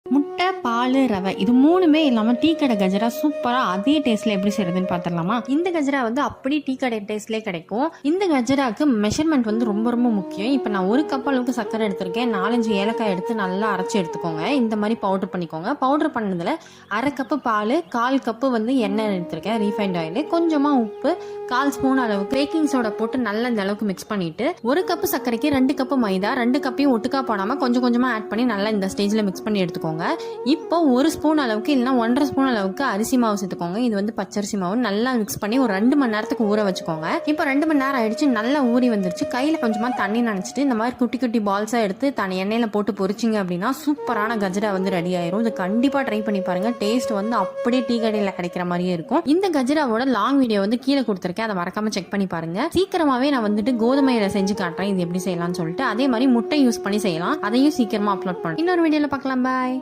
முட்டை, பால், ரவை இது 3மே இல்லாமல் டீ கடை கஜரா சூப்பராக அதே டேஸ்ட்டில் எப்படி செய்யறதுன்னு பார்த்துடலாமா? இந்த கஜரா வந்து அப்படி டீ கடை டேஸ்ட்லேயே கிடைக்கும். இந்த கஜராக்கு மெஷர்மெண்ட் வந்து ரொம்ப ரொம்ப முக்கியம். இப்போ நான் 1 கப் அளவுக்கு சர்க்கரை எடுத்திருக்கேன். 4-5 ஏலக்காய் எடுத்து நல்லா அரைச்சி எடுத்துக்கோங்க. இந்த மாதிரி பவுடர் பண்ணிக்கோங்க. பவுடர் பண்ணதில் 1/2 கப்பு பால், 1/4 கப்பு வந்து எண்ணெய் எடுத்திருக்கேன், ரீஃபைண்ட் ஆயில், கொஞ்சமாக உப்பு, 1/4 ஸ்பூன் அளவுக்கு பேக்கிங் சோடா போட்டு நல்லா இந்த அளவுக்கு மிக்ஸ் பண்ணிட்டு 1 கப்பு சர்க்கரைக்கு 2 கப்பு மைதா, 2 கப்பையும் ஒட்டுக்கா போடாமல் கொஞ்சம் கொஞ்சமாக ஆட் பண்ணி நல்லா இந்த ஸ்டேஜில் மிக்ஸ் பண்ணி எடுத்துக்கோங்க. இப்போ 1 ஸ்பூன் அளவுக்கு இல்லைன்னா 1.5 ஸ்பூன் அளவுக்கு அரிசி மாவு சேர்த்துக்கோங்க. இது வந்து பச்சரிசி மாவு. நல்லா மிக்ஸ் பண்ணி ஒரு 2 மணி நேரத்துக்கு ஊற வச்சுக்கோங்க. இப்போ 2 மணி நேரம் ஆயிடுச்சு, நல்லா ஊறி வந்துருச்சு. கையில் கொஞ்சமாக தண்ணி நினச்சிட்டு இந்த மாதிரி குட்டி குட்டி பால்ஸாக எடுத்து தனி எண்ணெயில் போட்டு பொரிச்சிங்க அப்படின்னா சூப்பரான கஜரா வந்து ரெடி ஆயிரும். இது கண்டிப்பாக ட்ரை பண்ணி பாருங்க. டேஸ்ட் வந்து அப்படியே டீ கடையில் கிடைக்கிற மாதிரியே இருக்கும். இந்த கஜராவோட லாங் வீடியோ வந்து கீழே கொடுத்துருக்கேன், அதை மறக்காம செக் பண்ணி பாருங்க. சீக்கிரமாவே நான் வந்துட்டு கோதுமையில செஞ்சு காட்டுறேன் இது எப்படி செய்யலாம்னு சொல்லிட்டு. அதே மாதிரி முட்டை யூஸ் பண்ணி செய்யலாம், அதையும் சீக்கிரமா அப்லோட் பண்ணுறேன். இன்னொரு வீடியோல பார்க்கலாம். பாய்.